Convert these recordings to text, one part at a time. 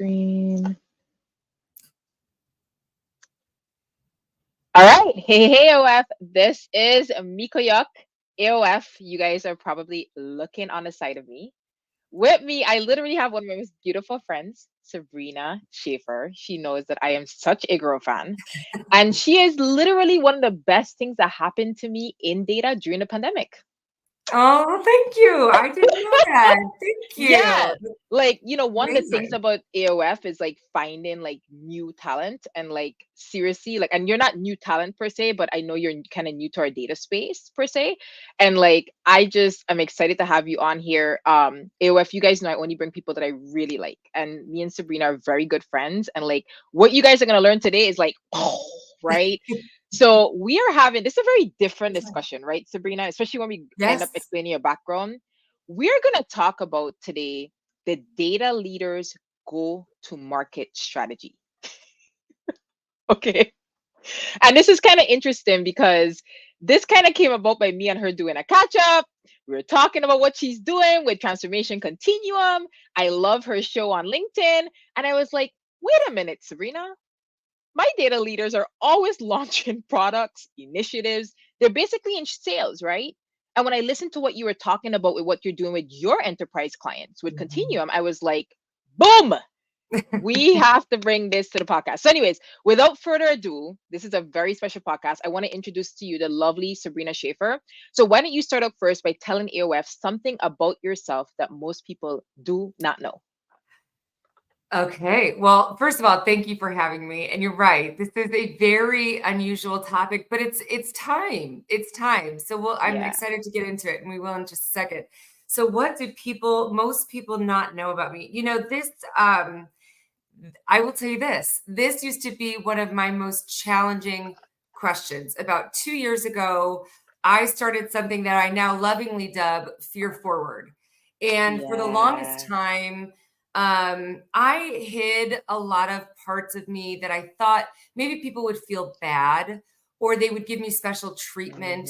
screen. All right. Hey, AoF. This is 𝘧𝘓𝘃𝑗𝑐, AoF. You guys are probably looking on the side of me. With me, I literally have one of my most beautiful friends, Sabrina Shafer. She knows that I am such a girl fan. And she is literally one of the best things that happened to me in data during the pandemic. Oh, thank you. I didn't know that. Thank you. Yeah. Like, one of the things about AoF is like finding like new talent and like seriously, like, and you're not new talent per se, but I know you're kind of new to our data space per se. And like, I'm excited to have you on here. AoF, you guys know I only bring people that I really like. And me and Sabrina are very good friends. And like, what you guys are going to learn today is like, right? So we are having, this is a very different discussion, right, Sabrina? Especially when we end up explaining your background. We're going to talk about today the data leaders go-to-market strategy. Okay. And this is kind of interesting because this kind of came about by me and her doing a catch-up. We were talking about what she's doing with Transformation Continuum. I love her show on LinkedIn. And I was like, wait a minute, Sabrina. My data leaders are always launching products, initiatives. They're basically in sales, right? And when I listened to what you were talking about with what you're doing with your enterprise clients with Continuum, I was like, boom, we have to bring this to the podcast. So anyways, without further ado, this is a very special podcast. I want to introduce to you the lovely Sabrina Shafer. So why don't you start off first by telling AoF something about yourself that most people do not know? Okay. Well, first of all, thank you for having me. And you're right. This is a very unusual topic, but it's time. It's time. So I'm excited to get into it, and we will in just a second. So what do most people not know about me? This, I will tell you this. This used to be one of my most challenging questions. About 2 years ago, I started something that I now lovingly dub Fear Forward. And for the longest time, I hid a lot of parts of me that I thought maybe people would feel bad, or they would give me special treatment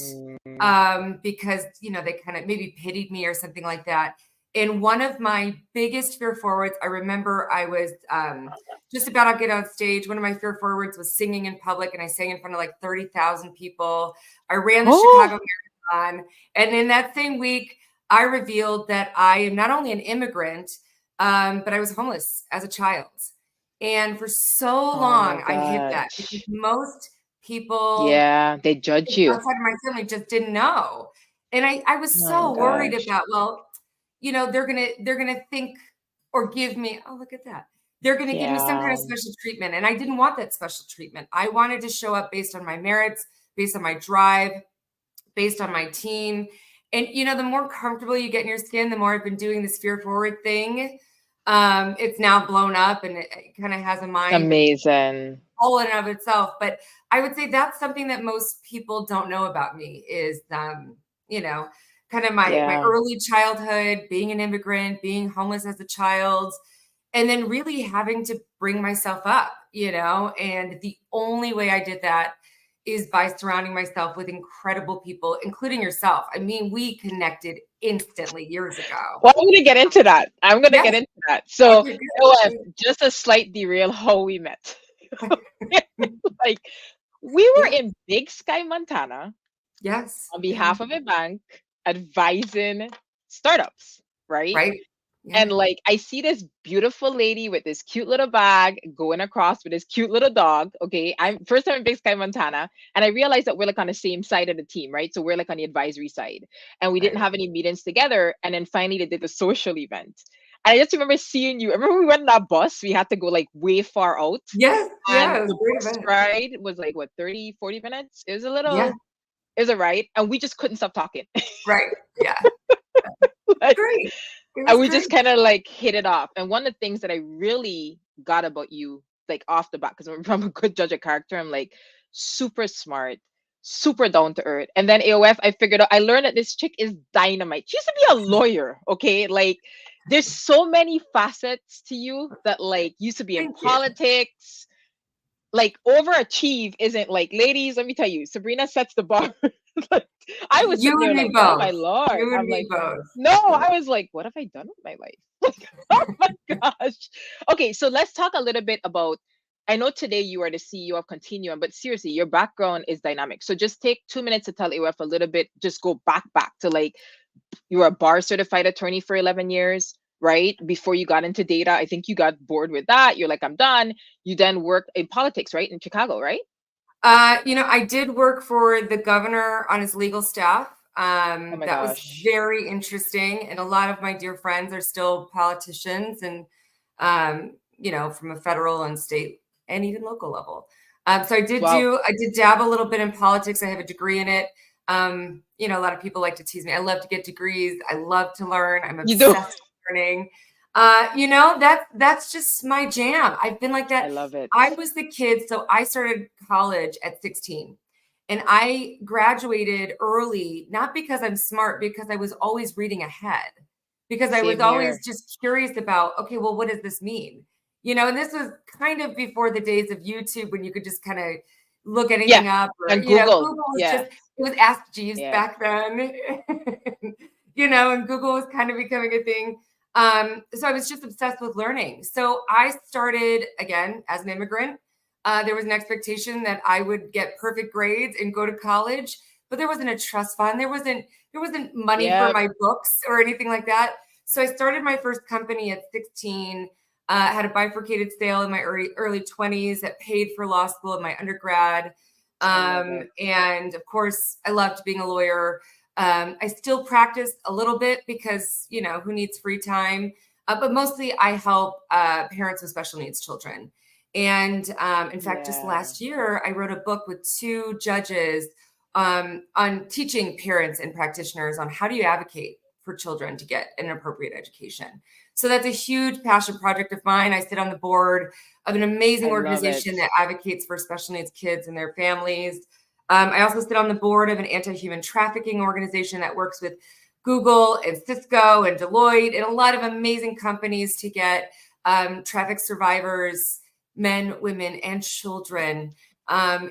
because, they kind of maybe pitied me or something like that. And one of my biggest fear forwards, I remember I was just about to get on stage. One of my fear forwards was singing in public, and I sang in front of like 30,000 people. I ran the Chicago Marathon. And in that same week, I revealed that I am not only an immigrant, but I was homeless as a child. And for so long, I hid that because most people, they judge you outside of my family, just didn't know. And I was so worried about, they're gonna think or give me, oh, look at that. They're gonna give me some kind of special treatment. And I didn't want that special treatment. I wanted to show up based on my merits, based on my drive, based on my team. And, the more comfortable you get in your skin, the more I've been doing this Fear Forward thing. It's now blown up, and it kind of has a mind. Amazing. All in and of itself. But I would say that's something that most people don't know about me is, kind of my early childhood, being an immigrant, being homeless as a child, and then really having to bring myself up, and the only way I did that is by surrounding myself with incredible people, including yourself. I mean, we connected instantly years ago. Well, I'm going to get into that. So, just a slight derail how we met. Like, we were in Big Sky, Montana. Yes. On behalf of a bank, advising startups, right? Right. Yeah. And like, I see this beautiful lady with this cute little bag going across with this cute little dog. Okay. I'm first time in Big Sky, Montana. And I realized that we're like on the same side of the team, right? So we're like on the advisory side, and we didn't have any meetings together. And then finally they did the social event. And I just remember seeing you. Remember we went on that bus, we had to go like way far out. Yes. And the bus ride was like, what, 30, 40 minutes? It was a little, it was a ride. And we just couldn't stop talking. Right. Yeah. Like, great. And we just kind of like hit it off. And one of the things that I really got about you, like off the bat, because I'm a good judge of character, I'm like super smart, super down to earth. And then AoF, I figured out, I learned that this chick is dynamite. She used to be a lawyer, okay? Like, there's so many facets to you that like used to be in politics. Like, overachieve isn't like, ladies, let me tell you, Sabrina sets the bar Like, I was You sitting there and me like, oh my both. Lord. You and I'm me like, both. no, I was like, what have I done with my life? Like, oh my gosh. Okay, so let's talk a little bit about, I know today you are the CEO of Continuum, but seriously, your background is dynamic. So just take 2 minutes to tell AoF a little bit, just go back to like, you were a bar certified attorney for 11 years, right? Before you got into data. I think you got bored with that. You're like, I'm done. You then worked in politics, right? In Chicago, right? I did work for the governor on his legal staff. Oh my That was gosh. very interesting. And a lot of my dear friends are still politicians and, from a federal and state and even local level. So I did Wow. dab a little bit in politics. I have a degree in it. A lot of people like to tease me. I love to get degrees. I love to learn. I'm You do. obsessed with learning. That's just my jam. I've been like that. I love it. I was the kid. So I started college at 16 and I graduated early, not because I'm smart, because I was always reading ahead, because I was Same always here. just curious about, okay, well, what does this mean? And this was kind of before the days of YouTube when you could just kind of look anything up, or, And Google. Google was Yeah. it was Ask Jeeves Yeah. back then, and Google was kind of becoming a thing. So I was just obsessed with learning. So I started, again, as an immigrant. There was an expectation that I would get perfect grades and go to college, but there wasn't a trust fund. There wasn't money for my books or anything like that. So I started my first company at 16, had a bifurcated sale in my early 20s that paid for law school in my undergrad. And of course, I loved being a lawyer. I still practice a little bit because, who needs free time? But mostly I help parents with special needs children. And in fact, just last year, I wrote a book with 2 judges on teaching parents and practitioners on how do you advocate for children to get an appropriate education. So that's a huge passion project of mine. I sit on the board of an amazing organization that advocates for special needs kids and their families. I also sit on the board of an anti-human trafficking organization that works with Google and Cisco and Deloitte and a lot of amazing companies to get traffic survivors, men, women, and children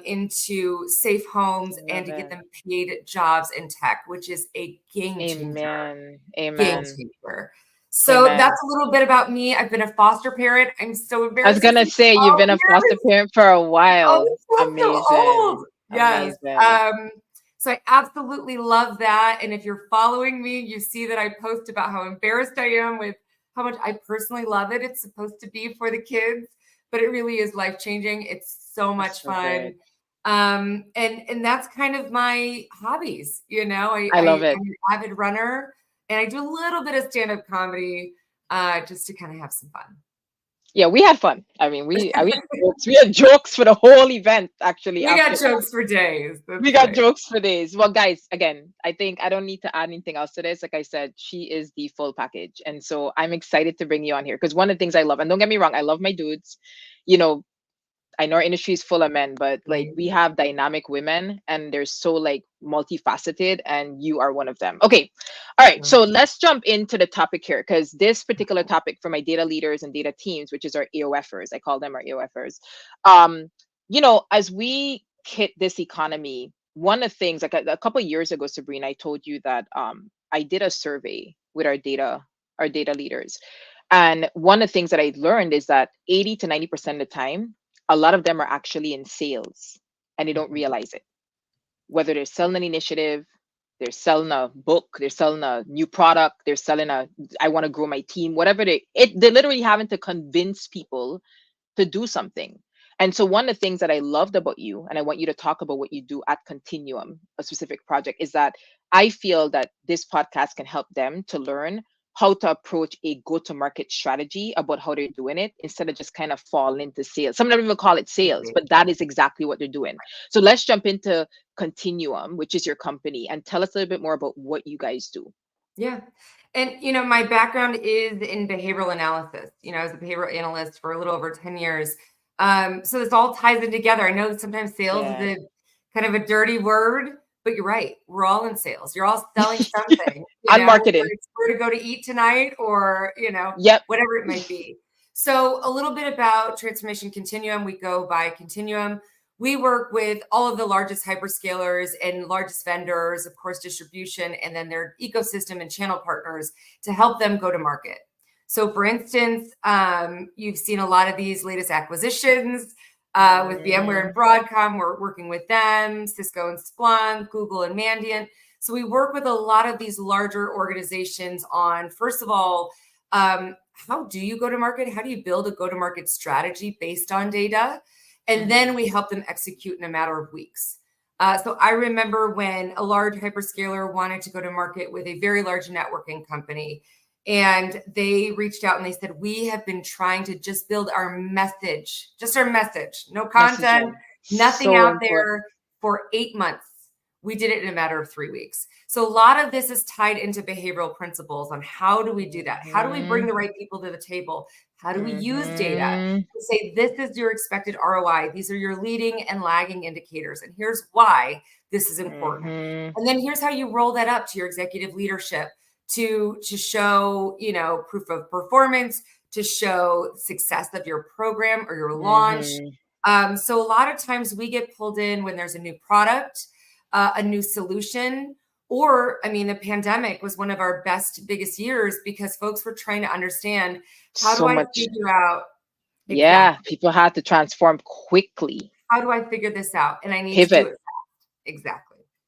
into safe homes and to get them paid jobs in tech, which is a game changer. Amen. Game changer. So that's a little bit about me. I've been a foster parent. I'm so embarrassed. I was gonna say you've been a foster parent for a while. Oh, Amazing. so old. Yes. Amazing. So I absolutely love that. And if you're following me, you see that I post about how embarrassed I am with how much I personally love it. It's supposed to be for the kids, but it really is life-changing. It's so much fun. And that's kind of my hobbies. I love it. I'm an avid runner and I do a little bit of stand-up comedy just to kind of have some fun. Yeah, we had fun. I mean, we had jokes for the whole event, actually. We got jokes for days. We got jokes for days. Well, guys, again, I think I don't need to add anything else to this. Like I said, she is the full package. And so I'm excited to bring you on here because one of the things I love, and don't get me wrong, I love my dudes. I know our industry is full of men, but like we have dynamic women and they're so like multifaceted and you are one of them. Okay. All right. So let's jump into the topic here because this particular topic for my data leaders and data teams, which is our AoFers, I call them our AoFers. As we hit this economy, one of the things like a couple of years ago, Sabrina, I told you that I did a survey with our data leaders. And one of the things that I learned is that 80 to 90% of the time, a lot of them are actually in sales and they don't realize it. Whether they're selling an initiative, they're selling a book, they're selling a new product, they're selling I want to grow my team, whatever they're literally having to convince people to do something. And so one of the things that I loved about you, and I want you to talk about what you do at Continuum, a specific project, is that I feel that this podcast can help them to learn how to approach a go-to-market strategy about how they're doing it instead of just kind of fall into sales. Some don't even call it sales, but that is exactly what they're doing. So let's jump into Continuum, which is your company, and tell us a little bit more about what you guys do. Yeah. And, my background is in behavioral analysis. I was a behavioral analyst for a little over 10 years. So this all ties in together. I know sometimes sales is a kind of a dirty word, but you're right. We're all in sales. You're all selling something. On marketing. Where to go to eat tonight or, whatever it might be. So a little bit about Transformation Continuum. We go by Continuum. we work with all of the largest hyperscalers and largest vendors, of course, distribution, and then their ecosystem and channel partners to help them go to market. So for instance, you've seen a lot of these latest acquisitions with VMware and Broadcom. We're working with them, Cisco and Splunk, Google and Mandiant. So we work with a lot of these larger organizations on, first of all, how do you go to market? How do you build a go-to-market strategy based on data? And then we help them execute in a matter of weeks. So I remember when a large hyperscaler wanted to go to market with a very large networking company, and they reached out and they said, we have been trying to just build our message, just our message, no content, nothing out there for 8 months. We did it in a matter of 3 weeks. So a lot of this is tied into behavioral principles on how do we do that? How do we bring the right people to the table? How do we use data to say, this is your expected ROI. These are your leading and lagging indicators. And here's why this is important. And then here's how you roll that up to your executive leadership to show, you know, proof of performance, to show success of your program or your launch. So a lot of times we get pulled in when there's a new product, a new solution, or, I mean, the pandemic was one of our biggest years because folks were trying to understand, how do I figure out? Yeah, people had to transform quickly. How do I figure this out? And I need to do it fast.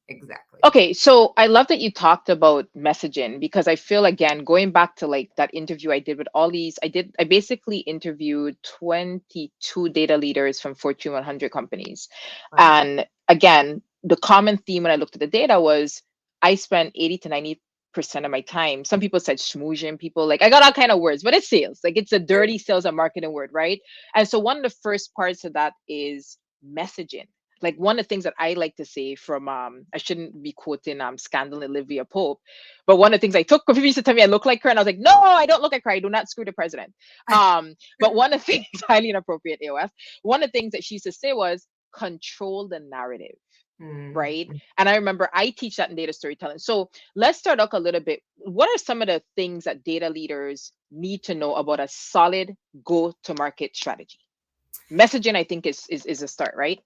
Exactly. Okay, so I love that you talked about messaging, because I feel, again, going back to like that interview I did with all these, I basically interviewed 22 data leaders from Fortune 100 companies. And again, the common theme when I looked at the data was I spent 80 to 90% of my time. Some people said schmoozing, people like, I got all kind of words, but it's sales. Like, it's a dirty sales and marketing word, right? And so one of the first parts of that is messaging. Like, one of the things that I like to say from, I shouldn't be quoting Scandal and 𝗵𝘳𝗱𝗄, but one of the things I took, because people used to tell me I look like her, and I was like, no, I don't look like her. I do not screw the president. But one of the things, highly inappropriate AoF, one of the things that she used to say was, control the narrative. Right. And I remember I teach that in data storytelling. So let's start off a little bit. What are some of the things that data leaders need to know about a solid go-to-market strategy? Messaging, I think, is a start, right?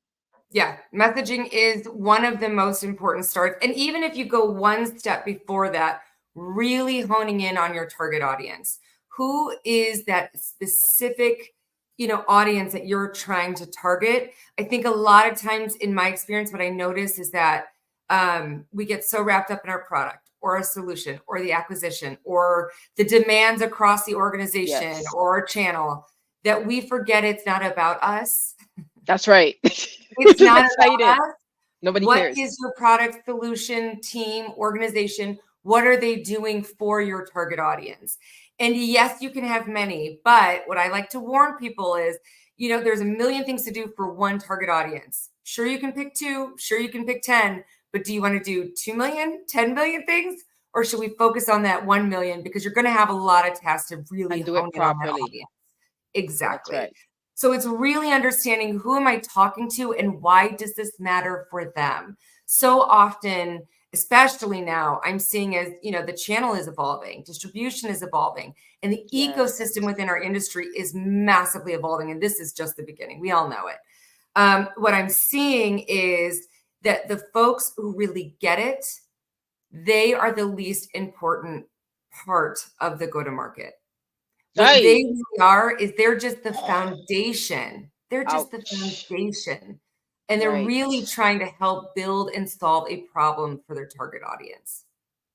Yeah, messaging is one of the most important starts. And even if you go one step before that, really honing in on your target audience. Who is that specific, you know, audience that you're trying to target? I think a lot of times in my experience, what I notice is that we get so wrapped up in our product or a solution or the acquisition or the demands across the organization or our channel that we forget it's not about us. That's right. It's not about us. Nobody cares. What is your product, solution, team, organization? What are they doing for your target audience? And yes, you can have many, but what I like to warn people is, you know, there's a million things to do for one target audience. Sure, you can pick 2, sure, you can pick 10, but do you want to do 2 million, 10 million things? Or should we focus on that 1 million? Because you're going to have a lot of tasks to really do it properly. Exactly. Right. So it's really understanding, who am I talking to and why does this matter for them? So often, especially now, I'm seeing, as you know, the channel is evolving, distribution is evolving, and the ecosystem within our industry is massively evolving. And this is just the beginning. We all know it. What I'm seeing is that the folks who really get it, they are the least important part of the go-to-market. What they really are is they're just the foundation. They're just the foundation. And they're really trying to help build and solve a problem for their target audience.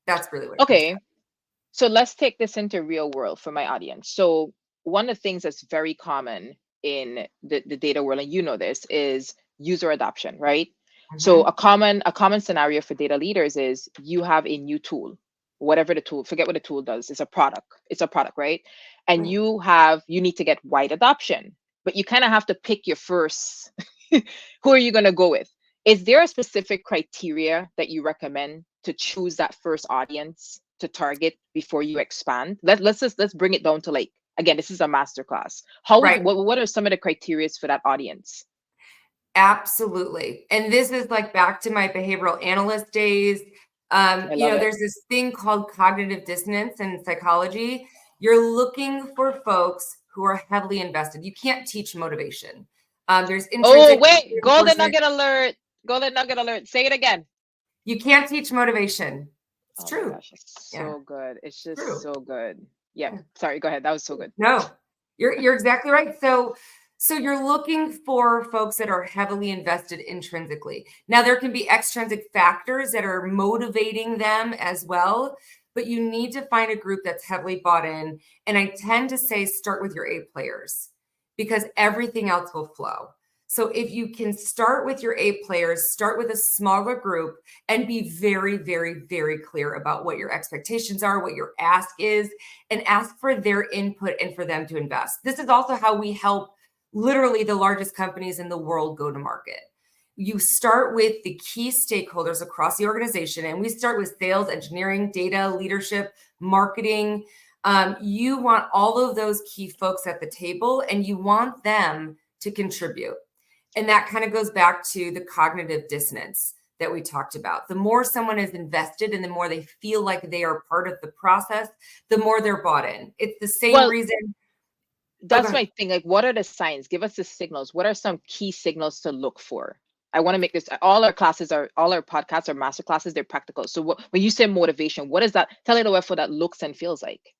That's really what it is. So let's take this into real world for my audience. So one of the things that's very common in the data world, and you know this, is user adoption, right? So a common scenario for data leaders is you have a new tool, whatever the tool, forget what the tool does. It's a product, right? And you need to get wide adoption, but you kind of have to pick your first, who are you going to go with? Is there a specific criteria that you recommend to choose that first audience to target before you expand? Let's bring it down to, like, again, this is a masterclass. What are some of the criteria for that audience? Absolutely. And this is like back to my behavioral analyst days. There's this thing called cognitive dissonance in psychology. You're looking for folks who are heavily invested. You can't teach motivation. There's intrinsic. Oh, wait, golden nugget alert. Golden nugget alert. Say it again. You can't teach motivation. It's true. My gosh, it's so good. It's just so good. Yeah. Sorry, go ahead. That was so good. No, you're exactly right. So you're looking for folks that are heavily invested intrinsically. Now, there can be extrinsic factors that are motivating them as well, but you need to find a group that's heavily bought in. And I tend to say start with your A players, because everything else will flow. So if you can start with your A players, start with a smaller group, and be very, very, very clear about what your expectations are, what your ask is, and ask for their input and for them to invest. This is also how we help literally the largest companies in the world go to market. You start with the key stakeholders across the organization, and we start with sales, engineering, data, leadership, marketing. You want all of those key folks at the table, and you want them to contribute. And that kind of goes back to the cognitive dissonance that we talked about. The more someone is invested and the more they feel like they are part of the process, the more they're bought in. It's the same reason. That's my thing. Like, what are the signs? Give us the signals. What are some key signals to look for? I want to make this, all our podcasts are master classes. They're practical. So when you say motivation, what is that? Tell it what that looks and feels like.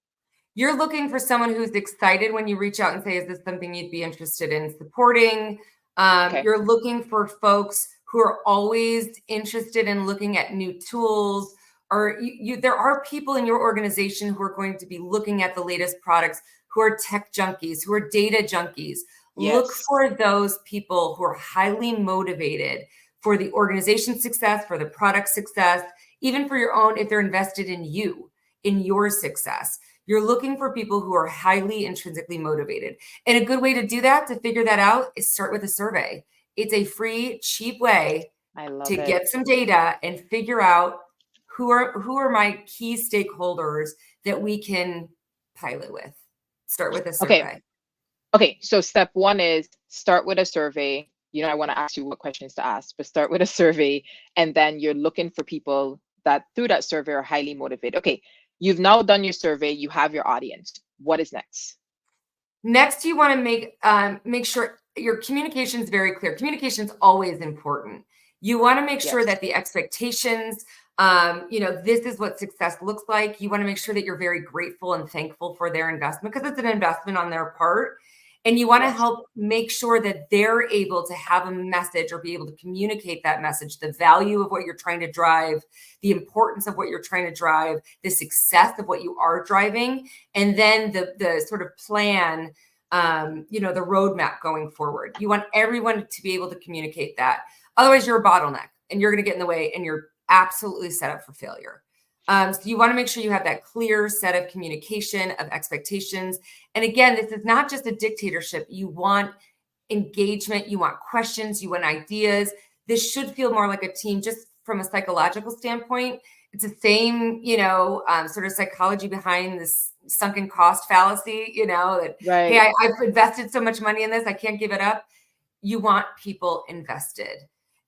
You're looking for someone who's excited when you reach out and say, is this something you'd be interested in supporting? You're looking for folks who are always interested in looking at new tools, or there are people in your organization who are going to be looking at the latest products, who are tech junkies, who are data junkies. Yes. Look for those people who are highly motivated for the organization's success, for the product success, even for your own, if they're invested in you, in your success. You're looking for people who are highly intrinsically motivated. And a good way to do that, to figure that out, is start with a survey. It's a free, cheap way to get some data and figure out who are my key stakeholders that we can pilot with. Start with a survey. Okay. So step one is start with a survey. I want to ask you what questions to ask, but start with a survey. And then you're looking for people that through that survey are highly motivated. Okay. You've now done your survey. You have your audience. What is next? Next, you want to make sure your communication is very clear. Communication is always important. You want to make sure that the expectations, this is what success looks like. You want to make sure that you're very grateful and thankful for their investment, because it's an investment on their part. And you want to help make sure that they're able to have a message or be able to communicate that message, the value of what you're trying to drive, the importance of what you're trying to drive, the success of what you are driving, and then the sort of plan, the roadmap going forward. You want everyone to be able to communicate that. Otherwise, you're a bottleneck and you're going to get in the way, and you're absolutely set up for failure. So you want to make sure you have that clear set of communication, of expectations. And again, this is not just a dictatorship. You want engagement, you want questions, you want ideas. This should feel more like a team just from a psychological standpoint. It's the same, sort of psychology behind this sunken cost fallacy, hey, I've invested so much money in this, I can't give it up. You want people invested.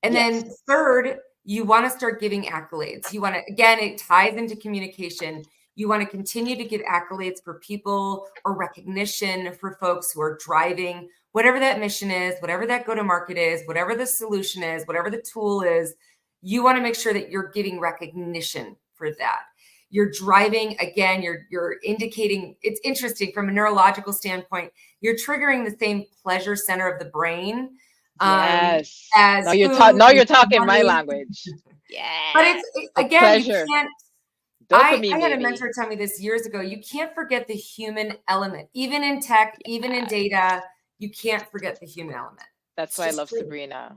And then third, you want to start giving accolades. You want to, again, it ties into communication. You want to continue to give accolades for people or recognition for folks who are driving whatever that mission is, whatever that go-to-market is, whatever the solution is, whatever the tool is. You want to make sure that you're giving recognition for that. You're driving, again, you're indicating, it's interesting from a neurological standpoint, you're triggering the same pleasure center of the brain. Yes. As now you're talking my language. Yeah. But it's again, you can't. I had a mentor tell me this years ago. You can't forget the human element, even in tech, even in data. You can't forget the human element. That's why I love Sabrina.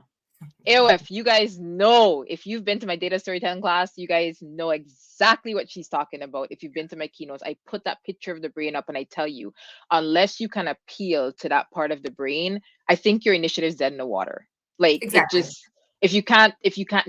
AoF, you guys know, if you've been to my data storytelling class, you guys know exactly what she's talking about. If you've been to my keynotes, I put that picture of the brain up and I tell you, unless you can appeal to that part of the brain, I think your initiative's dead in the water. Like exactly. If you can't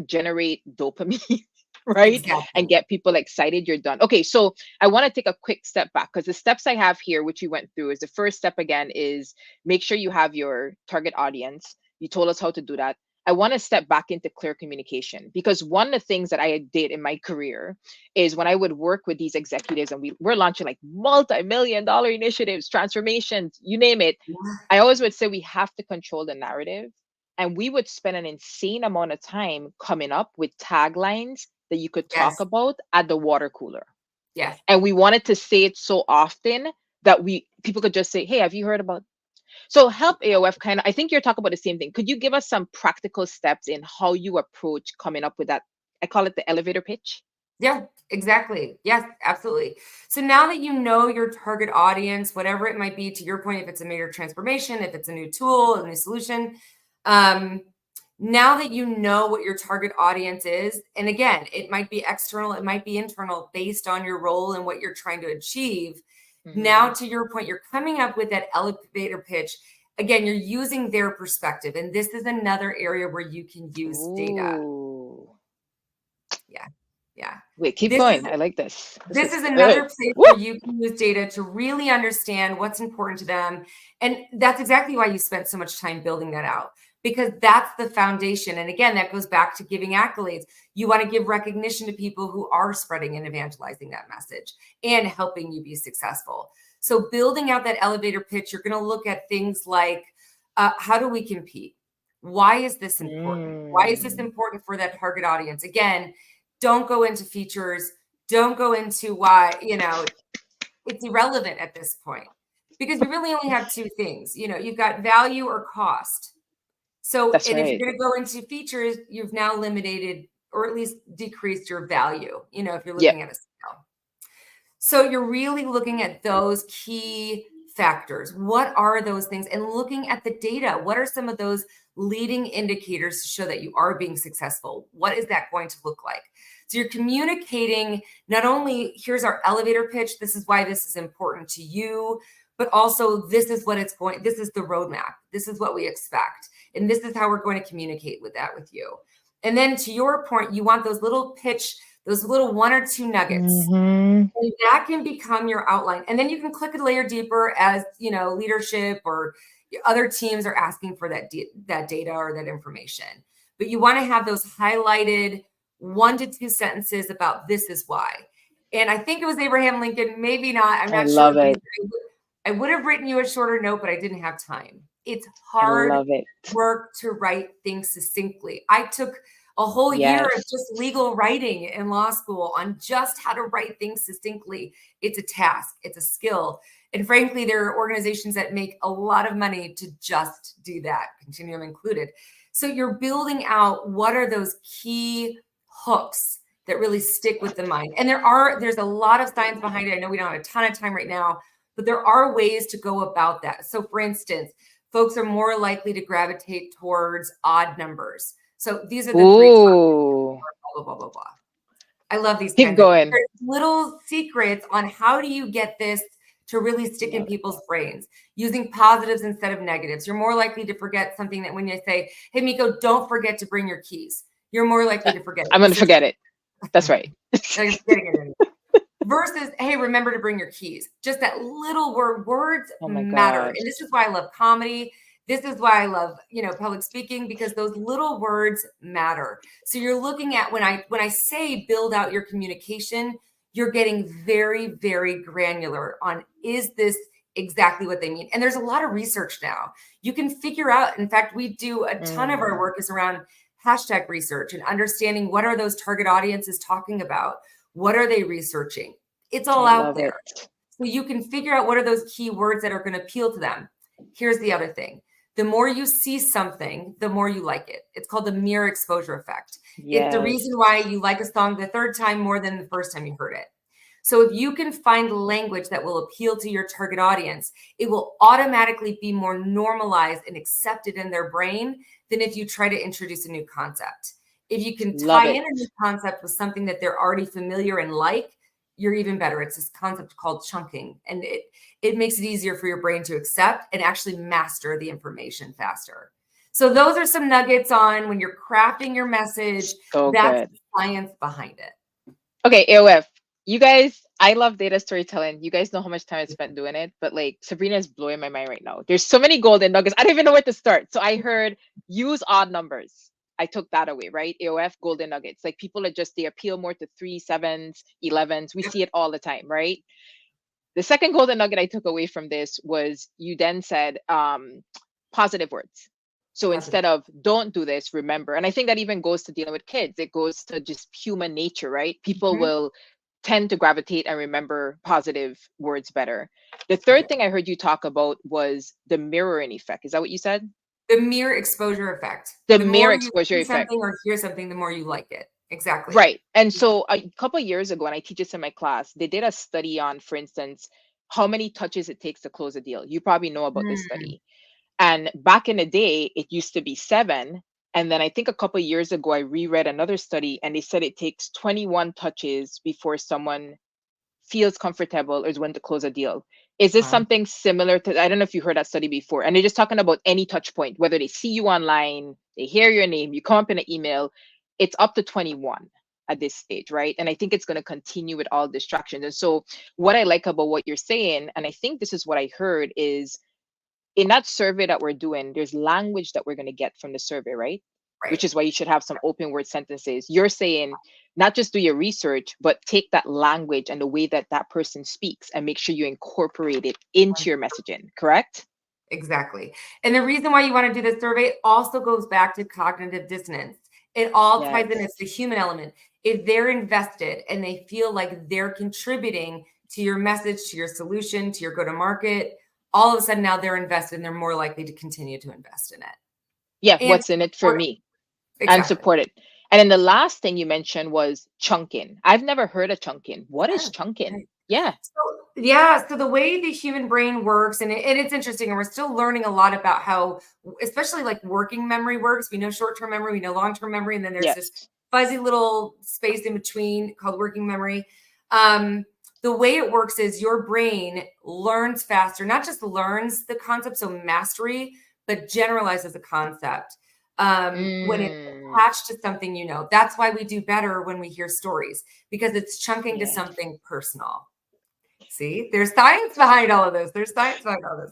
generate dopamine, right? Exactly. And get people excited, you're done. Okay, so I want to take a quick step back, because the steps I have here, which we went through, is the first step again is make sure you have your target audience. You told us how to do that. I want to step back into clear communication, because one of the things that I did in my career is when I would work with these executives and we're launching like multi-million-dollar initiatives, transformations, you name it. I always would say we have to control the narrative. And we would spend an insane amount of time coming up with taglines that you could talk Yes. about at the water cooler. Yes. And we wanted to say it so often that people could just say, hey, have you heard about? So help AoF kind of, I think you're talking about the same thing. Could you give us some practical steps in how you approach coming up with that? I call it the elevator pitch. Yeah, exactly. Yes, absolutely. So now that you know your target audience, whatever it might be, to your point, if it's a major transformation, if it's a new tool, a new solution, now that you know what your target audience is, and again, it might be external, it might be internal based on your role and what you're trying to achieve. Now, to your point, you're coming up with that elevator pitch. Again, you're using their perspective. And this is another area where you can use data. Yeah. Yeah. Wait, keep going. I like this. This is another place where you can use data to really understand what's important to them. And that's exactly why you spent so much time building that out, because that's the foundation. And again, that goes back to giving accolades. You want to give recognition to people who are spreading and evangelizing that message and helping you be successful. So building out that elevator pitch, you're going to look at things like, how do we compete? Why is this important? Why is this important for that target audience? Again, don't go into features. Don't go into why, it's irrelevant at this point, because we really only have two things. You've got value or cost. So, if you're going to go into features, you've now limited or at least decreased your value, if you're looking at a scale. So you're really looking at those key factors. What are those things? And looking at the data. What are some of those leading indicators to show that you are being successful? What is that going to look like? So you're communicating not only, here's our elevator pitch, this is why this is important to you, but also this is what this is the roadmap. This is what we expect. And this is how we're going to communicate with you. And then to your point, you want those little pitch, those little 1 or 2 nuggets. And that can become your outline. And then you can click a layer deeper as, leadership or other teams are asking for that data or that information. But you want to have those highlighted 1 to 2 sentences about this is why. And I think it was Abraham Lincoln, maybe not. I'm not sure. I love it. I would have written you a shorter note, but I didn't have time. It's hard work to write things succinctly. I took a whole year of just legal writing in law school on just how to write things succinctly. It's a task. It's a skill. And frankly, there are organizations that make a lot of money to just do that, Continuum included. So you're building out what are those key hooks that really stick with the mind. And there's a lot of science behind it. I know we don't have a ton of time right now, but there are ways to go about that. So for instance, folks are more likely to gravitate towards odd numbers. So these are the 3 blah, blah, blah, blah. I love these. Keep going. There's little secrets on how do you get this to really stick in people's brains, using positives instead of negatives. You're more likely to forget something that when you say, hey, Miko, don't forget to bring your keys. You're more likely to forget it. I'm going to forget it. That's right. Versus, hey, remember to bring your keys. Just that little words matter. Gosh. And this is why I love comedy. This is why I love, public speaking, because those little words matter. So you're looking at when I say build out your communication, you're getting very, very granular on, is this exactly what they mean? And there's a lot of research now. You can figure out, in fact, we do a ton of our work is around hashtag research and understanding what are those target audiences talking about? What are they researching? It's all out there. So you can figure out what are those key words that are going to appeal to them. Here's the other thing. The more you see something, the more you like it. It's called the mirror exposure effect. It's the reason why you like a song the 3rd time more than the 1st time you heard it. So if you can find language that will appeal to your target audience, it will automatically be more normalized and accepted in their brain than if you try to introduce a new concept. If you can tie in a new concept with something that they're already familiar and like, you're even better. It's this concept called chunking, and it makes it easier for your brain to accept and actually master the information faster. So those are some nuggets on when you're crafting your message. That's the science behind it. Okay, AoF, you guys, I love data storytelling. You guys know how much time I spent doing it, but like Sabrina is blowing my mind right now. There's so many golden nuggets. I don't even know where to start. So I heard use odd numbers. I took that away, right? AoF golden nuggets. Like people are just, they appeal more to 3, 7s, 11s. We see it all the time, right? The second golden nugget I took away from this was you then said positive words. So instead of don't do this, remember. And I think that even goes to dealing with kids. It goes to just human nature, right? People will tend to gravitate and remember positive words better. The third thing I heard you talk about was the mirroring effect. Is that what you said? The mere exposure effect. The mere exposure effect. Something or hear something, the more you like it. Exactly. Right. And so a couple of years ago, and I teach this in my class, they did a study on, for instance, how many touches it takes to close a deal. You probably know about this study. And back in the day, it used to be 7. And then I think a couple of years ago, I reread another study and they said it takes 21 touches before someone feels comfortable or is when to close a deal. Is this something similar to, I don't know if you heard that study before, and they're just talking about any touch point, whether they see you online, they hear your name, you come up in an email, it's up to 21 at this stage, right? And I think it's going to continue with all distractions. And so what I like about what you're saying, and I think this is what I heard, is in that survey that we're doing, there's language that we're going to get from the survey, right? Which is why you should have some open word sentences. You're saying not just do your research, but take that language and the way that that person speaks and make sure you incorporate it into your messaging, correct? Exactly. And the reason why you want to do this survey also goes back to cognitive dissonance. It all ties in. It's the human element. If they're invested and they feel like they're contributing to your message, to your solution, to your go-to-market, all of a sudden now they're invested and they're more likely to continue to invest in it. Yeah, and what's in it for me? And support it. And then the last thing you mentioned was chunking. I've never heard of chunking. What is chunking? So the way the human brain works, and it's interesting, and we're still learning a lot about how, especially like working memory works. We know short-term memory, we know long-term memory, and then there's this fuzzy little space in between called working memory. The way it works is your brain learns faster, not just learns the concept, so mastery, but generalizes a concept. When it's attached to something, you know, that's why we do better when we hear stories, because it's chunking to something personal. See, there's science behind all of this.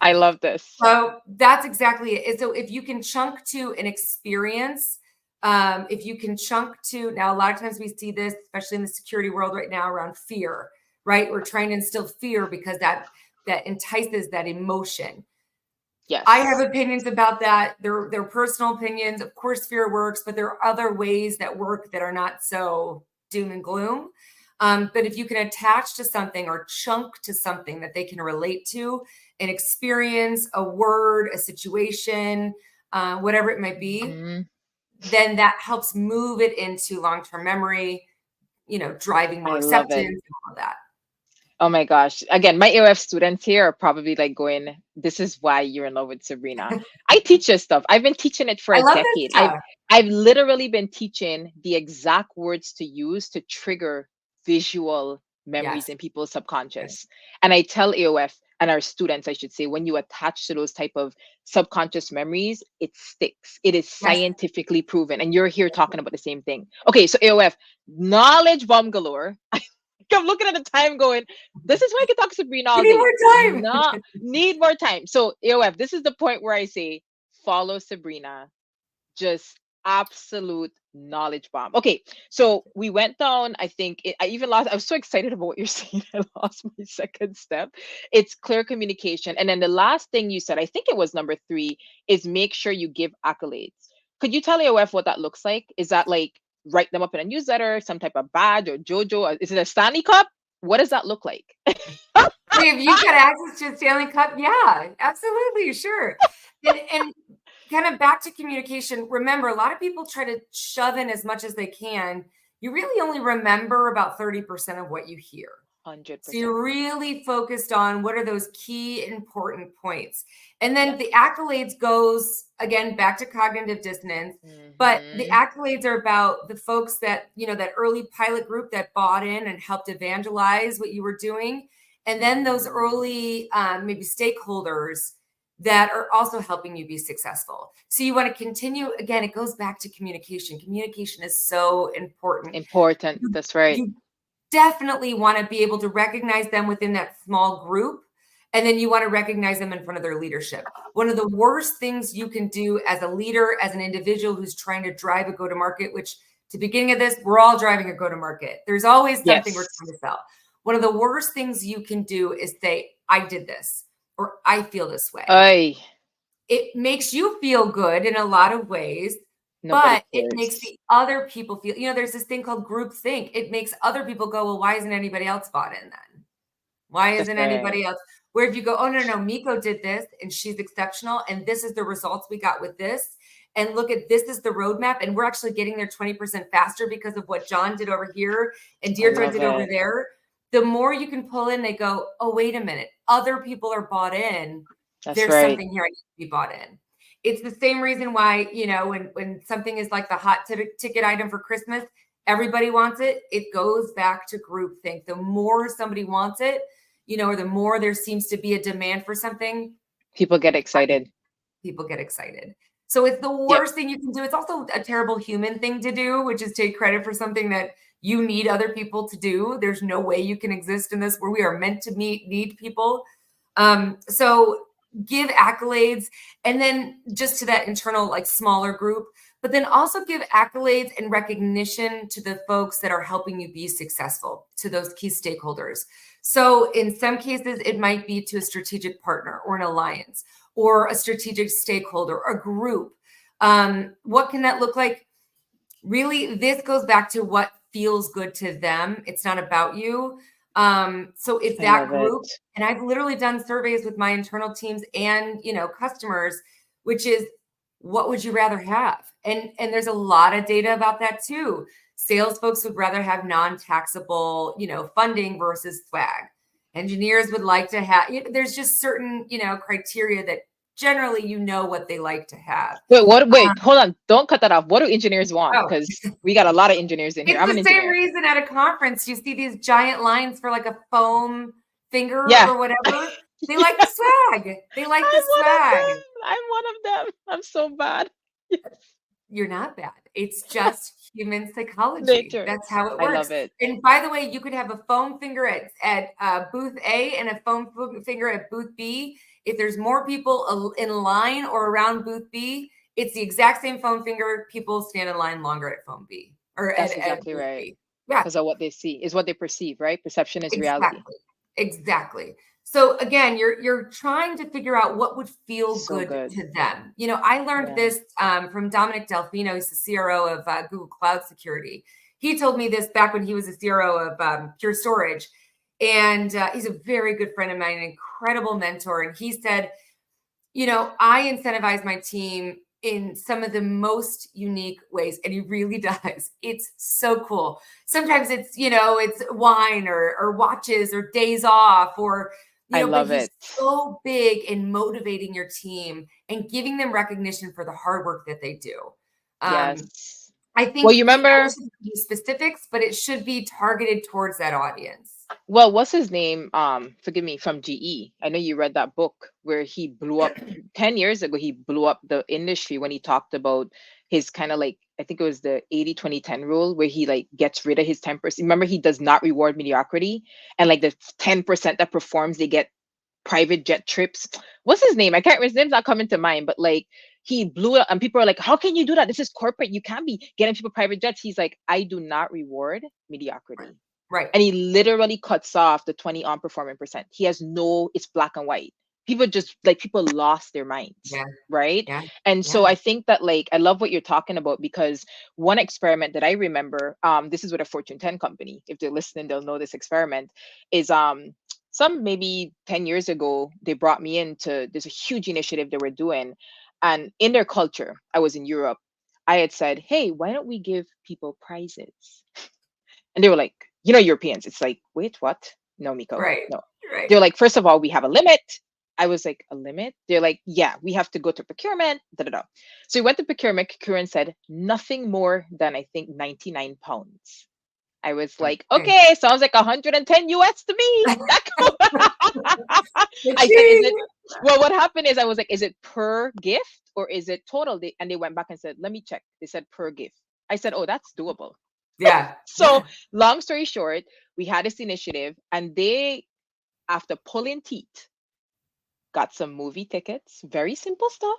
I love this. So that's exactly it. So if you can chunk to an experience, if you can chunk to, now a lot of times we see this, especially in the security world right now, around fear, right? We're trying to instill fear because that entices that emotion. Yes. I have opinions about that. They're personal opinions. Of course, fear works, but there are other ways that work that are not so doom and gloom. But if you can attach to something or chunk to something that they can relate to, an experience, a word, a situation, whatever it might be, then that helps move it into long-term memory, you know, driving more acceptance and all of that. Oh my gosh. Again, my AoF students here are probably like going, this is why you're in love with Sabrina. I teach this stuff. I've been teaching it for a decade. I've literally been teaching the exact words to use to trigger visual memories in people's subconscious. And I tell AoF and our students, I should say, when you attach to those type of subconscious memories, it sticks. It is scientifically proven. And you're here talking about the same thing. Okay, so AoF, knowledge bomb galore. I'm looking at the time going, this is why I can talk to Sabrina all day. Need more time. So AoF, this is the point where I say, follow Sabrina. Just absolute knowledge bomb. Okay, so we went down, I think, I was so excited about what you're saying, I lost my second step. It's clear communication. And then the last thing you said, I think it was number 3, is make sure you give accolades. Could you tell AoF what that looks like? Is that like, write them up in a newsletter, some type of badge or JoJo? Is it a Stanley Cup? What does that look like? If you got access to a Stanley Cup, yeah, absolutely, sure. And kind of back to communication, remember, a lot of people try to shove in as much as they can. You really only remember about 30% of what you hear. 100%. So you're really focused on what are those key important points. And then the accolades goes, again, back to cognitive dissonance. But the accolades are about the folks that, you know, that early pilot group that bought in and helped evangelize what you were doing. And then those early maybe stakeholders that are also helping you be successful. So you want to continue. Again, it goes back to communication. Communication is so important. That's right. You definitely want to be able to recognize them within that small group And then you want to recognize them in front of their leadership. One of the worst things you can do as a leader, as an individual who's trying to drive a go-to-market, which to the beginning of this, we're all driving a go-to-market. There's always something we're trying to sell. One of the worst things you can do is say, I did this, or I feel this way. It makes you feel good in a lot of ways, but it makes the other people feel, there's this thing called groupthink. It makes other people go, well, why isn't anybody else bought in then? Why isn't anybody else? Where if you go, oh, no, Miko did this and she's exceptional. And this is the results we got with this. And look at this is the roadmap. And we're actually getting there 20% faster because of what John did over here and Deirdre did over there. The more you can pull in, they go, oh, wait a minute. Other people are bought in. There's something here I need to be bought in. It's the same reason why, when something is like the hot ticket item for Christmas, everybody wants it. It goes back to groupthink. The more somebody wants it, or the more there seems to be a demand for something, people get excited. So it's the worst thing you can do. It's also a terrible human thing to do, which is take credit for something that you need other people to do. There's no way you can exist in this where we are meant to need people. So give accolades, and then just to that internal, like smaller group, but then also give accolades and recognition to the folks that are helping you be successful, to those key stakeholders. So in some cases, it might be to a strategic partner or an alliance or a strategic stakeholder, a group. What can that look like? Really, this goes back to what feels good to them. It's not about you. So it's that group. And I've literally done surveys with my internal teams and, customers, which is, what would you rather have? And there's a lot of data about that too. Sales folks would rather have non-taxable, funding versus swag. Engineers would like to have, there's just certain, criteria that generally, what they like to have. Wait, hold on. Don't cut that off. What do engineers want? Because we got a lot of engineers in here. It's the same reason at a conference, you see these giant lines for like a foam finger or whatever. They like the swag. They like the swag. I'm one of them. I'm so bad. Yes. You're not bad. It's just human psychology. That's how it works. I love it. And by the way, you could have a foam finger at booth A and a foam finger at booth B. If there's more people in line or around booth B, it's the exact same foam finger. People stand in line longer at foam B. That's exactly right. B. Yeah. Because of what they see is what they perceive, right? Perception is reality. Exactly. So again, you're trying to figure out what would feel good to them. I learned this from Dominic Delfino. He's the CRO of Google Cloud Security. He told me this back when he was the CRO of Pure Storage. And he's a very good friend of mine, an incredible mentor. And he said, I incentivize my team in some of the most unique ways. And he really does. It's so cool. Sometimes it's, it's wine or watches or days off or, I love it. So big in motivating your team and giving them recognition for the hard work that they do. Yes. I think you remember specifics, but it should be targeted towards that audience. Well, what's his name? Forgive me, from GE. I know you read that book where he blew up 10 years ago. He blew up the industry when he talked about his kind of like, I think it was the 80-20-10 rule, where he like gets rid of his 10%. Remember, he does not reward mediocrity, and like the 10% that performs, they get private jet trips. What's his name? I can't remember. His name's not coming to mind, but like he blew it, and people are like, how can you do that? This is corporate. You can't be getting people private jets. He's like, I do not reward mediocrity. Right. And he literally cuts off the 20 on performing percent. He has it's black and white. People lost their minds. Yeah. Right. Yeah. And so I think that I love what you're talking about, because one experiment that I remember, this is with a Fortune 10 company. If they're listening, they'll know this experiment is, some maybe 10 years ago, they brought me there's a huge initiative they were doing. And in their culture, I was in Europe. I had said, hey, why don't we give people prizes? And they were like, Europeans, it's like, wait, what? No, Miko. Right. No. Right. They're like, first of all, we have a limit. I was like, a limit? They're like, yeah, we have to go to procurement. So we went to procurement said nothing more than, I think, 99 pounds. I was like, okay, sounds like 110 US to me. I said, what happened is I was like, is it per gift or is it total? And they went back and said, let me check. They said per gift. I said, oh, that's doable. Yeah. So long story short, we had this initiative, and they, after pulling teeth, got some movie tickets, very simple stuff.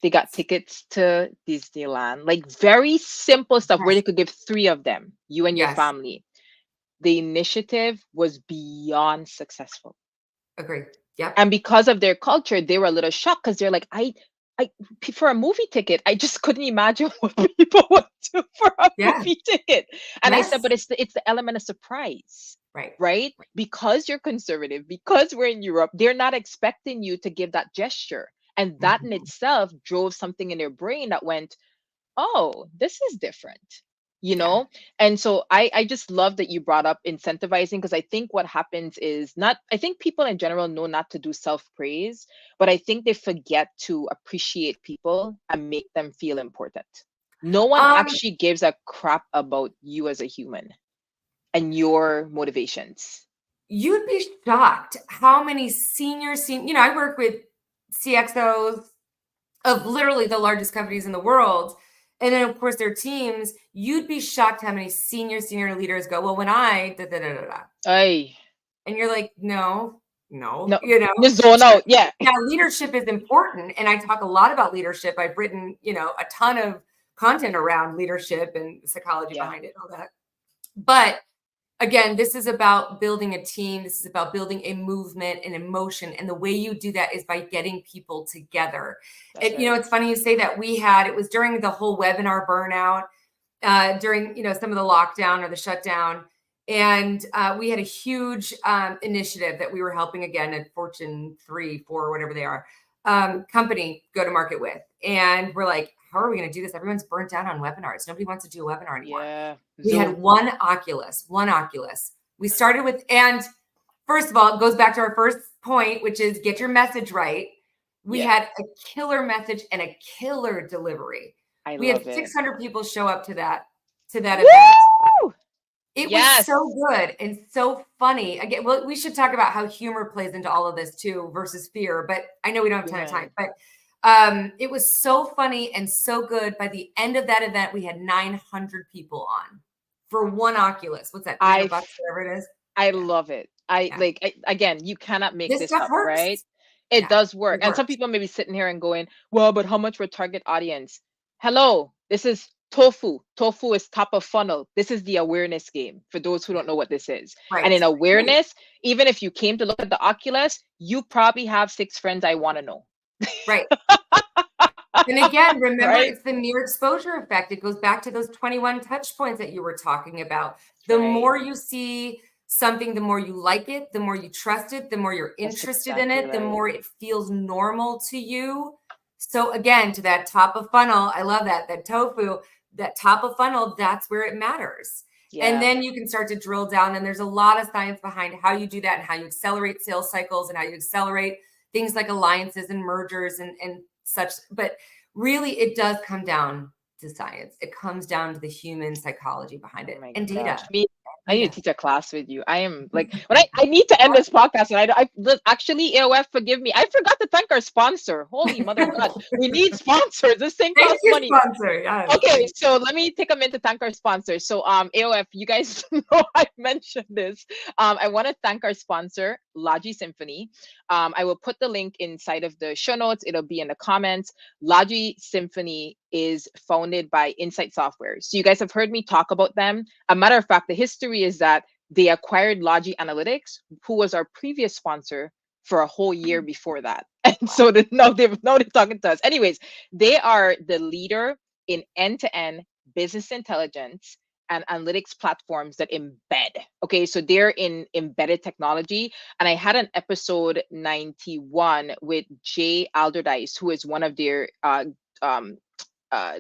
They got tickets to Disneyland, like very simple stuff where Yes. they could give 3 of them, you and your Yes. family. The initiative was beyond successful. Agree. Yep. And because of their culture, they were a little shocked because they're like, for a movie ticket, I just couldn't imagine what people would do for a movie ticket. And I said, but it's the element of surprise. Right? Because you're conservative, because we're in Europe, they're not expecting you to give that gesture. And that in itself drove something in their brain that went, oh, this is different, you know? And so I just love that you brought up incentivizing, because I think what happens is I think people in general know not to do self-praise, but I think they forget to appreciate people and make them feel important. No one actually gives a crap about you as a human and your motivations. You'd be shocked how many senior, I work with CXOs of literally the largest companies in the world. And then of course their teams, you'd be shocked how many senior leaders go, well, when I Aye. And you're like, no, you zone out. Yeah. Now leadership is important. And I talk a lot about leadership. I've written, a ton of content around leadership and psychology behind it, all that. But again, this is about building a team. This is about building a movement and emotion. And the way you do that is by getting people together. And, it's funny you say that. It was during the whole webinar burnout, during, some of the lockdown or the shutdown. And we had a huge initiative that we were helping, again, a Fortune 3, 4, whatever they are, company go to market with. And we're like, how are we going to do this? Everyone's burnt out on webinars. Nobody wants to do a webinar anymore. Yeah. We had one Oculus. We started with, and first of all, it goes back to our first point, which is get your message right. We had a killer message and a killer delivery. We had 600 people show up to that event. It was so good and so funny. Again, well, we should talk about how humor plays into all of this too versus fear, but I know we don't have a ton of time. But it was so funny and so good. By the end of that event, we had 900 people on for one Oculus. What's that? $300, whatever it is. I love it. Again, you cannot make this up, works. Right? It does work. And some people may be sitting here and going, well, but how much for target audience? Hello, this is tofu. Tofu is top of funnel. This is the awareness game for those who don't know what this is. And in awareness, even if you came to look at the Oculus, you probably have 6 friends I want to know. Right. And again, remember, it's the mere exposure effect. It goes back to those 21 touch points that you were talking about. The more you see something, the more you like it, the more you trust it, the more you're interested in it, the more it feels normal to you. So again, to that top of funnel, I love that tofu, that top of funnel, that's where it matters. And then you can start to drill down, and there's a lot of science behind how you do that and how you accelerate sales cycles and how you accelerate things like alliances and mergers and such. But really, it does come down to science. It comes down to the human psychology behind it and data. I need to teach a class with you. I am like, when I need to end this podcast, and I actually, AoF, forgive me. I forgot to thank our sponsor. Holy mother of God. We need sponsors. This thing costs money. Sponsor. Yes. Okay, so let me take a minute to thank our sponsors. So AoF, you guys know I mentioned this. I want to thank our sponsor, 𝘓𝘂. I will put the link inside of the show notes. It'll be in the comments. 𝘓𝘂 is founded by Insight Software. So you guys have heard me talk about them. A matter of fact, the history is that they acquired 𝘓𝘂 Analytics, who was our previous sponsor for a whole year before that. And so now they're talking to us. Anyways, they are the leader in end-to-end business intelligence and analytics platforms that embed. Okay, so they're in embedded technology. And I had an episode 91 with 𝗟𝗲V𝗱𝗏𝗍, who is one of their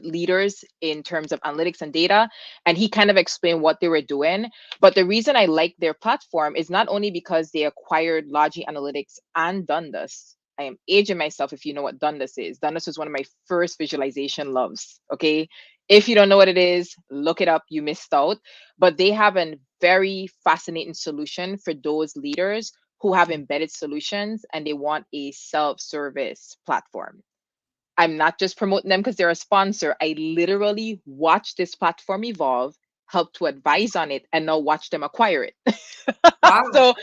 leaders in terms of analytics and data, and he kind of explained what they were doing. But the reason I like their platform is not only because they acquired 𝘓𝘂 Analytics and Dundas. I am aging myself if you know what Dundas is. Dundas was one of my first visualization loves. Okay, if you don't know what it is, look it up. You missed out. But they have a very fascinating solution for those leaders who have embedded solutions and they want a self-service platform. I'm not just promoting them because they're a sponsor. I literally watched this platform evolve, help to advise on it, and now watch them acquire it. Wow. So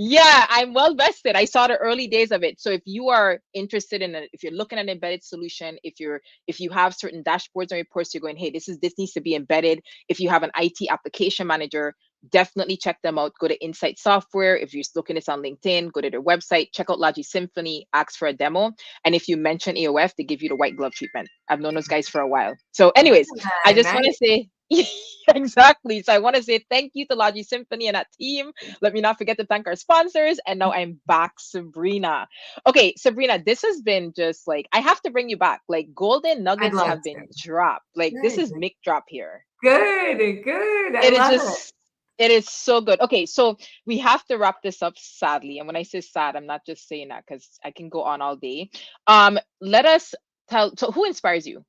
Yeah, I'm well vested. I saw the early days of it. So if you are interested in it, if you're looking at an embedded solution, if you have certain dashboards and reports, you're going, hey, this needs to be embedded. If you have an IT application manager, definitely check them out. Go to Insight Software. If you're looking at this on LinkedIn, go to their website, check out 𝘓𝘂, ask for a demo. And if you mention AoF, they give you the white glove treatment. I've known those guys for a while. So anyways, I just want to say exactly. So I want to say thank you to 𝘓𝘂 and that team. Let me not forget to thank our sponsors. And now I'm back, Sabrina. Okay, Sabrina, this has been just like, I have to bring you back. Like golden nuggets have been dropped. Like this is mic drop here. Good. It is just, it is so good. Okay, so we have to wrap this up sadly. And when I say sad, I'm not just saying that because I can go on all day. Let us tell, so who inspires you?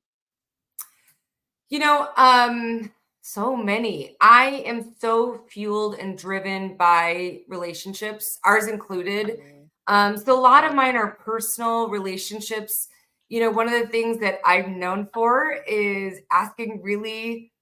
So many. I am so fueled and driven by relationships, ours included. So a lot of mine are personal relationships. One of the things that I'm known for is asking really,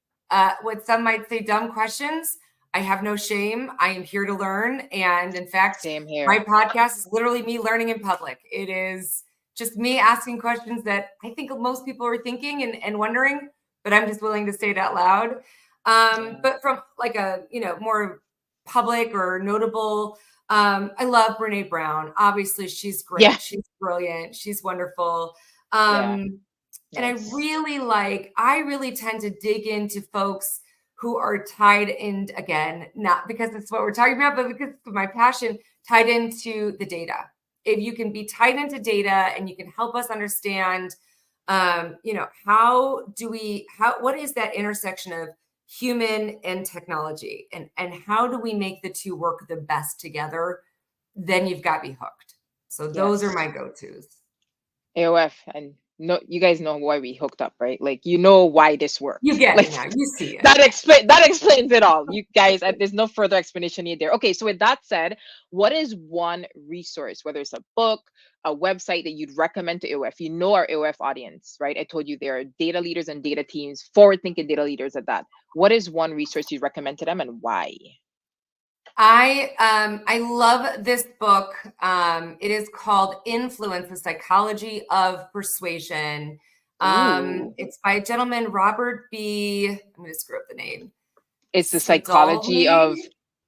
what some might say, dumb questions. I have no shame. I am here to learn. And in fact, my podcast is literally me learning in public. It is just me asking questions that I think most people are thinking and wondering, but I'm just willing to say it out loud. But from like a, more public or notable, I love Brené Brown. Obviously, she's great. Yeah. She's brilliant. She's wonderful. And I really tend to dig into folks who are tied in, again, not because it's what we're talking about, but because of my passion, tied into the data. If you can be tied into data and you can help us understand, what is that intersection of human and technology, and how do we make the two work the best together, then you've got me hooked. So those are my go-tos. AoF, and no, you guys know why we hooked up, right? Like, why this works. You get like, it now. You see it. That explains it all. You guys, there's no further explanation needed there. Okay, so with that said, what is one resource, whether it's a book, a website, that you'd recommend to AoF? Our AoF audience, right? I told you there are data leaders and data teams, forward-thinking data leaders at that. What is one resource you'd recommend to them, and why? I love this book. It is called Influence: The Psychology of Persuasion. It's by a gentleman, Robert B. I'm going to screw up the name. It's the psychology of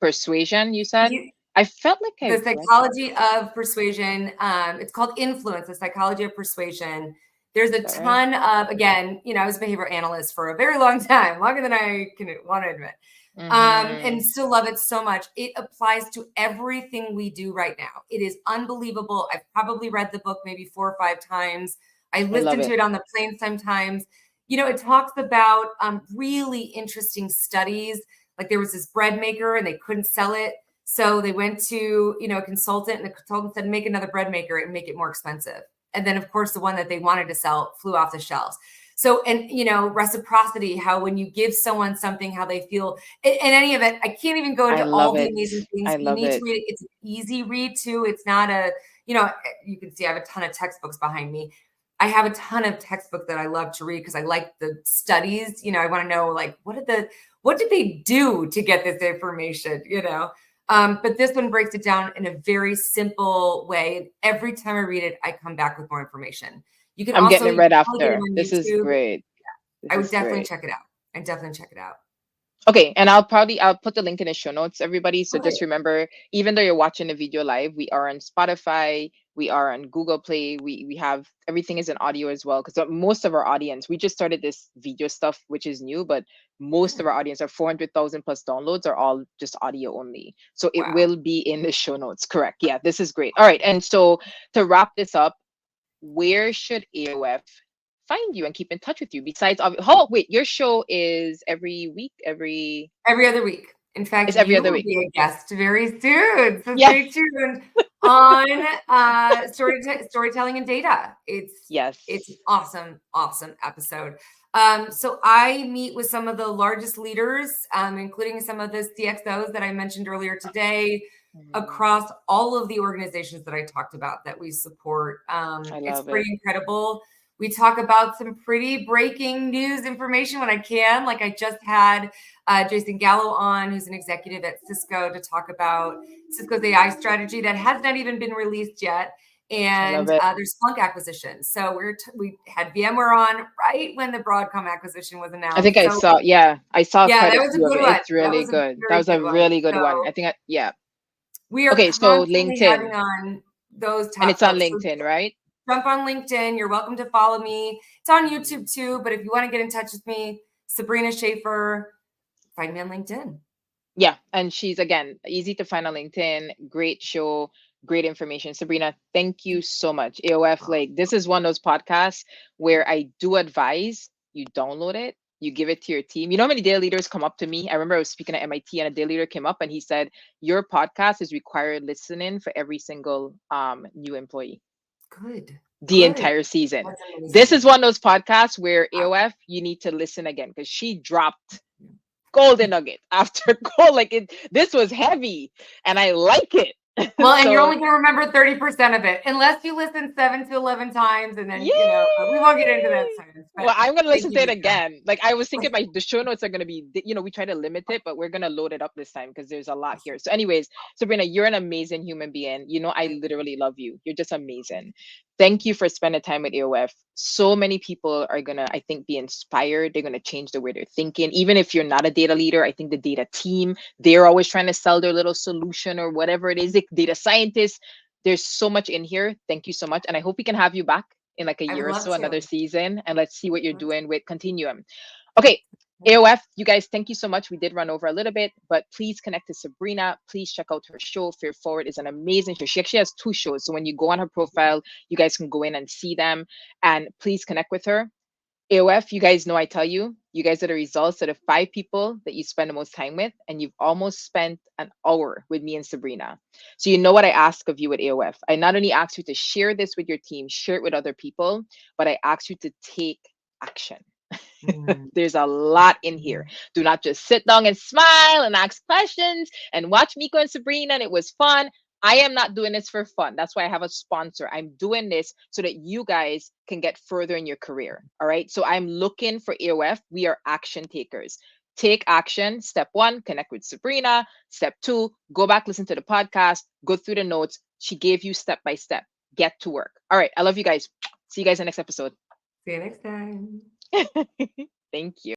persuasion, you said? I felt like the psychology of persuasion. It's called Influence: The Psychology of Persuasion. There's a ton of, again, I was a behavioral analyst for a very long time, longer than I can want to admit. And still love it so much. It applies to everything we do right now. It is unbelievable. I've probably read the book maybe 4 or 5 times. I listened to it on the plane sometimes. It talks about really interesting studies. Like there was this bread maker and they couldn't sell it. So they went to, a consultant, and the consultant said, make another bread maker and make it more expensive. And then of course the one that they wanted to sell flew off the shelves. So, and, reciprocity, how when you give someone something, how they feel, in any of it, I can't even go into all the amazing things. You need to read it. It's an easy read too. It's not you can see I have a ton of textbooks behind me. I have a ton of textbooks that I love to read because I like the studies. I want to know, like, what did they do to get this information, But this one breaks it down in a very simple way. And every time I read it, I come back with more information. You can I'm getting it right after. This is great. I would definitely check it out. Okay, and I'll put the link in the show notes, everybody. So just remember, even though you're watching the video live, we are on Spotify, we are on Google Play, we have everything is in audio as well. Because most of our audience, we just started this video stuff, which is new, but most of our audience, our 400,000 plus downloads, are all just audio only. So it will be in the show notes. Correct. Yeah, this is great. All right, and so to wrap this up, where should AoF find you and keep in touch with you? Besides, your show is every week, every other week. In fact, it's every other week. Be a guest very soon. So stay tuned on storytelling and data. It's an awesome episode. So I meet with some of the largest leaders, including some of the CXOs that I mentioned earlier today, across all of the organizations that I talked about that we support. It's pretty incredible. We talk about some pretty breaking news information when I can. Like I just had Jason Gallo on, who's an executive at Cisco, to talk about Cisco's AI strategy that has not even been released yet. And there's Splunk acquisition. So we had VMware on right when the Broadcom acquisition was announced. I think I saw, I saw quite that a was a few of good it. one. It's really good. That was a really good one. I think, we are okay, so constantly LinkedIn. having on those top And it's on folks. LinkedIn, right? Jump on LinkedIn. You're welcome to follow me. It's on YouTube too, but if you want to get in touch with me, Sabrina Shafer, find me on LinkedIn. Yeah, and she's, again, easy to find on LinkedIn. Great show, great information. Sabrina, thank you so much. AoF, like, this is one of those podcasts where I do advise you download it, you give it to your team. You know how many data leaders come up to me? I remember I was speaking at MIT and a data leader came up and he said, your podcast is required listening for every single new employee. Good. The entire season. This is one of those podcasts where AoF, you need to listen again, because she dropped golden nugget after gold. Like this was heavy and I like it. Well, and you're only going to remember 30% of it, unless you listen 7 to 11 times, and then, but we won't get into that science. Well, I'm going to listen to it again. Like I was thinking the show notes are going to be, we try to limit it, but we're going to load it up this time because there's a lot here. So anyways, Sabrina, you're an amazing human being. I literally love you. You're just amazing. Thank you for spending time with AoF. So many people are going to, I think, be inspired. They're going to change the way they're thinking. Even if you're not a data leader, I think the data team, they're always trying to sell their little solution or whatever it is. Data scientists, there's so much in here. Thank you so much. And I hope we can have you back in like a year or so, another season, and let's see what you're doing with Continuum. Okay, AoF, you guys, thank you so much. We did run over a little bit, but please connect to Sabrina. Please check out her show. 𝘱𝘓𝗺 is an amazing show. She actually has 2 shows. So when you go on her profile, you guys can go in and see them, and please connect with her. AoF, you guys know I tell you, you guys are the results of the 5 people that you spend the most time with, and you've almost spent an hour with me and Sabrina. So you know what I ask of you at AoF. I not only ask you to share this with your team, share it with other people, but I ask you to take action. There's a lot in here. Do not just sit down and smile and ask questions and watch Miko and Sabrina and it was fun. I am not doing this for fun. That's why I have a sponsor. I'm doing this so that you guys can get further in your career. All right. So I'm looking for AoF. We are action takers. Take action. Step 1, connect with Sabrina. Step 2, go back, listen to the podcast, go through the notes. She gave you step by step. Get to work. All right. I love you guys. See you guys in the next episode. See you next time. Thank you.